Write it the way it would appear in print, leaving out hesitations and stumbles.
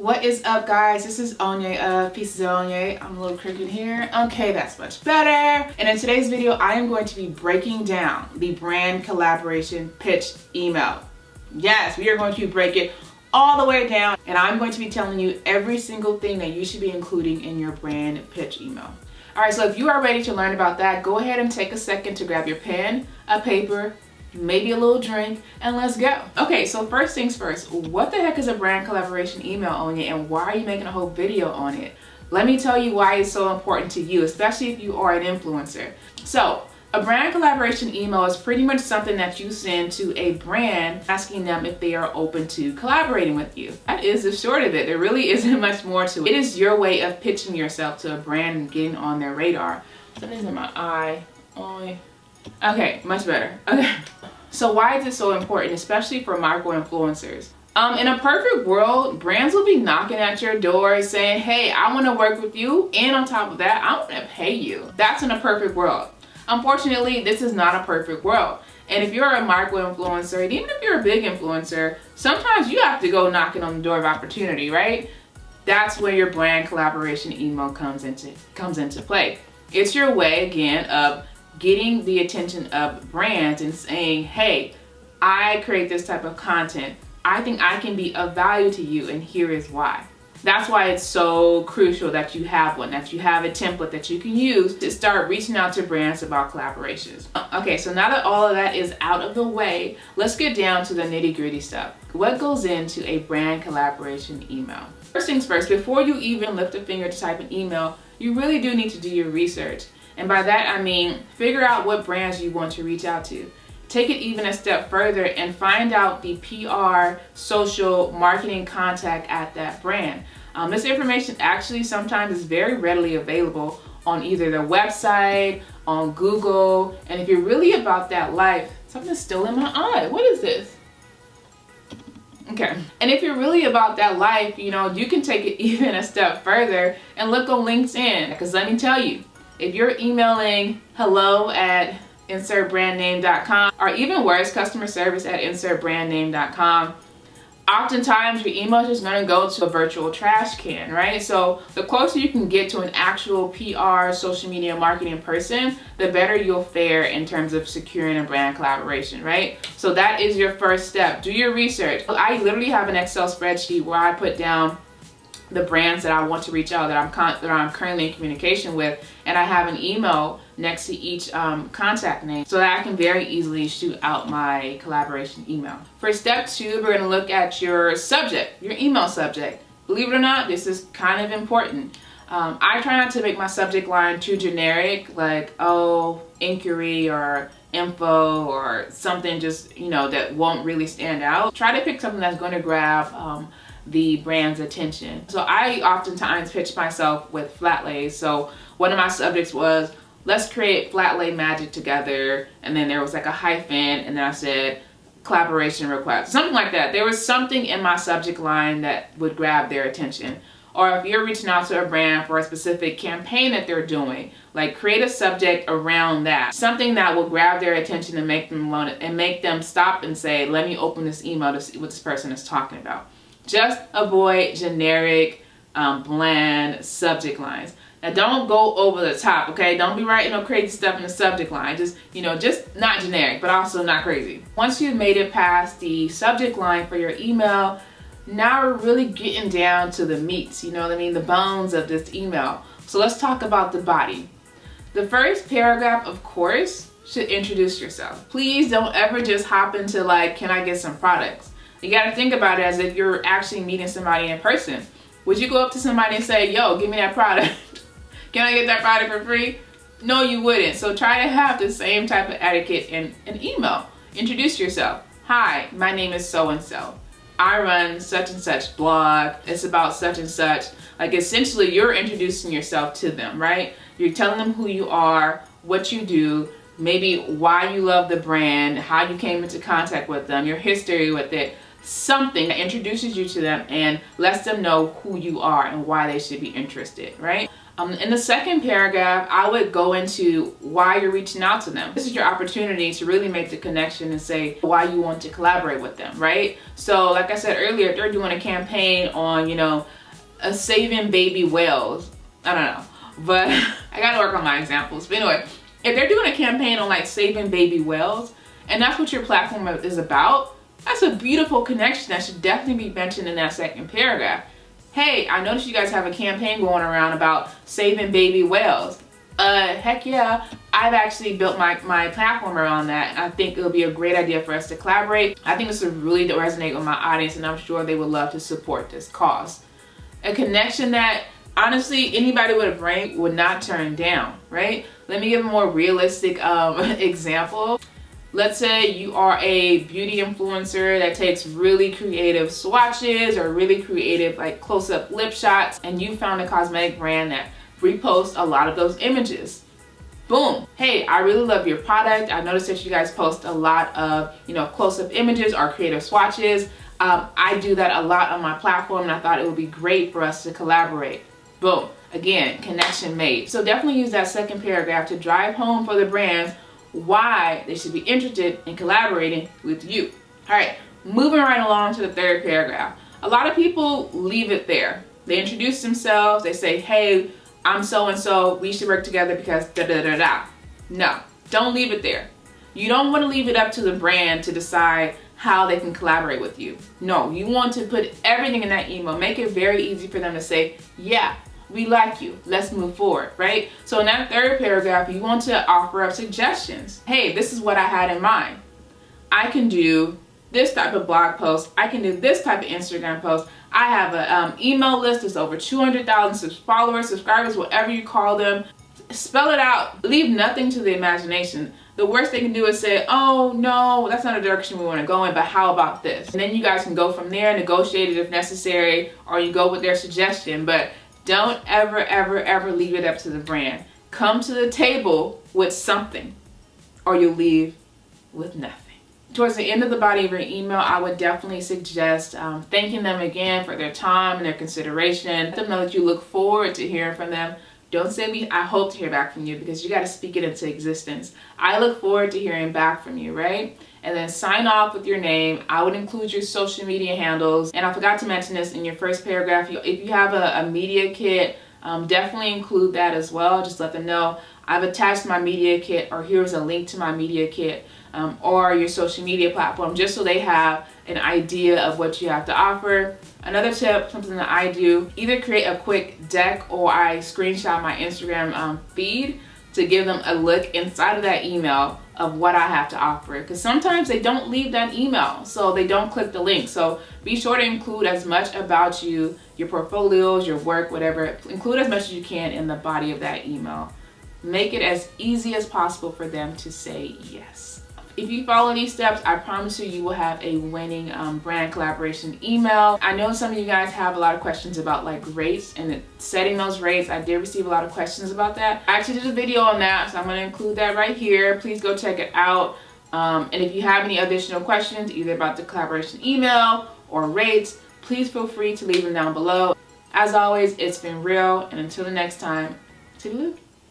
What is up, guys? This is Onye of Pieces of Onye. I'm a little crooked here. Okay, that's much better. And in today's video, I am going to be breaking down the brand collaboration pitch email. Yes, we are going to break it all the way down, and I'm going to be telling you every single thing that you should be including in your brand pitch email. All right, so if you are ready to learn about that, go ahead and take a second to grab your pen, a paper, maybe a little drink, and let's go. Okay, so first things first, what the heck is a brand collaboration email, Onye, and why are you making a whole video on it? Let me tell you why it's so important to you, especially if you are an influencer. So, a brand collaboration email is pretty much something that you send to a brand asking them if they are open to collaborating with you. That is the short of it. There really isn't much more to it. It is your way of pitching yourself to a brand and getting on their radar. Something's in my eye. Onye. Okay, much better. Okay. So why is it so important, especially for micro influencers? In a perfect world, brands will be knocking at your door saying, hey, I want to work with you, and on top of that, I want to pay you. That's in a perfect world. Unfortunately, this is not a perfect world. And if you're a micro influencer, and even if you're a big influencer, sometimes you have to go knocking on the door of opportunity, right? That's where your brand collaboration email comes into play. It's your way, again, of getting the attention of brands and saying, hey, I create this type of content. I think I can be of value to you, and here is why. That's why it's so crucial that you have one, that you have a template that you can use to start reaching out to brands about collaborations. Okay, so now that all of that is out of the way, let's get down to the nitty-gritty stuff. What goes into a brand collaboration email? First things first, before you even lift a finger to type an email, you really do need to do your research. And by that, I mean, figure out what brands you want to reach out to. Take it even a step further and find out the PR, social, marketing contact at that brand. This information actually sometimes is very readily available on either their website, on Google, and if you're really about that life, something's still in my eye. What is this? Okay. And if you're really about that life, you know, you can take it even a step further and look on LinkedIn. Because let me tell you, if you're emailing hello@insertbrandname.com or even worse, customer service@insertbrandname.com, oftentimes your email is just going to go to a virtual trash can, right? So the closer you can get to an actual PR, social media marketing person, the better you'll fare in terms of securing a brand collaboration, right? So that is your first step. Do your research. I literally have an Excel spreadsheet where I put down the brands that I want to reach out, that I'm currently in communication with, and I have an email next to each contact name so that I can very easily shoot out my collaboration email. For step 2, we're going to look at your subject, your email subject. Believe it or not, this is kind of important. I try not to make my subject line too generic, like, oh, inquiry or info or something just, you know, that won't really stand out. Try to pick something that's going to grab the brand's attention. So I oftentimes pitch myself with flat lays. So one of my subjects was, let's create flat lay magic together, and then there was like a hyphen, and then I said collaboration request, something like that. There was something in my subject line that would grab their attention. Or if you're reaching out to a brand for a specific campaign that they're doing, like create a subject around that, something that will grab their attention and make them want it, and make them stop and say, let me open this email to see what this person is talking about. Just avoid generic, bland subject lines. Now don't go over the top, okay? Don't be writing no crazy stuff in the subject line. Just, you know, just not generic, but also not crazy. Once you've made it past the subject line for your email, now we're really getting down to the meats, you know what I mean? The bones of this email. So let's talk about the body. The first paragraph, of course, should introduce yourself. Please don't ever just hop into like, can I get some products? You got to think about it as if you're actually meeting somebody in person. Would you go up to somebody and say, yo, give me that product? Can I get that product for free? No, you wouldn't. So try to have the same type of etiquette in an email. Introduce yourself. Hi, my name is so-and-so. I run such and such blog. It's about such and such. Like essentially you're introducing yourself to them, right? You're telling them who you are, what you do, maybe why you love the brand, how you came into contact with them, your history with it. Something that introduces you to them and lets them know who you are and why they should be interested, right? In the second paragraph, I would go into why you're reaching out to them. This is your opportunity to really make the connection and say why you want to collaborate with them, right? So like I said earlier, if they're doing a campaign on, saving baby whales, I don't know, but I gotta work on my examples. But anyway, if they're doing a campaign on like saving baby whales, and that's what your platform is about, that's a beautiful connection that should definitely be mentioned in that second paragraph. Hey, I noticed you guys have a campaign going around about saving baby whales. Heck yeah, I've actually built my platform around that, and I think it'll be a great idea for us to collaborate. I think this would really resonate with my audience, and I'm sure they would love to support this cause. A connection that honestly anybody with a brain would not turn down, right? Let me give a more realistic example. Let's say you are a beauty influencer that takes really creative swatches or really creative like close-up lip shots, and you found a cosmetic brand that reposts a lot of those images. Boom. Hey, I really love your product. I noticed that you guys post a lot of, close-up images or creative swatches. I do that a lot on my platform, and I thought it would be great for us to collaborate. Boom. Again, connection made. So definitely use that second paragraph to drive home for the brands why they should be interested in collaborating with you. All right, moving right along to the third paragraph. A lot of people leave it there. They introduce themselves, they say, hey, I'm so-and-so, we should work together because da-da-da-da. No, don't leave it there. You don't want to leave it up to the brand to decide how they can collaborate with you. No, you want to put everything in that email. Make it very easy for them to say, yeah, we like you, let's move forward, right? So in that third paragraph, you want to offer up suggestions. Hey, this is what I had in mind. I can do this type of blog post. I can do this type of Instagram post. I have an email list that's over 200,000 followers, subscribers, whatever you call them. Spell it out. Leave nothing to the imagination. The worst they can do is say, oh no, that's not a direction we want to go in, but how about this? And then you guys can go from there, negotiate it if necessary, or you go with their suggestion. But don't ever, ever, ever leave it up to the brand. Come to the table with something, or you'll leave with nothing. Towards the end of the body of your email, I would definitely suggest thanking them again for their time and their consideration. Let them know that you look forward to hearing from them. Don't say I hope to hear back from you, because you got to speak it into existence. I look forward to hearing back from you, right? And then sign off with your name. I would include your social media handles. And I forgot to mention this in your first paragraph. If you have a media kit, definitely include that as well. Just let them know I've attached my media kit, or here's a link to my media kit, or your social media platform, just so they have an idea of what you have to offer. Another tip, something that I do, either create a quick deck or I screenshot my Instagram feed to give them a look inside of that email of what I have to offer. Because sometimes they don't leave that email, so they don't click the link. So be sure to include as much about you, your portfolios, your work, whatever. Include as much as you can in the body of that email. Make it as easy as possible for them to say yes. If you follow these steps, I promise you will have a winning brand collaboration email. I know some of you guys have a lot of questions about like rates and setting those rates. I did receive a lot of questions about that. I actually did a video on that, so I'm going to include that right here. Please go check it out. And if you have any additional questions, either about the collaboration email or rates, please feel free to leave them down below. As always, it's been real, and until the next time, toodaloo.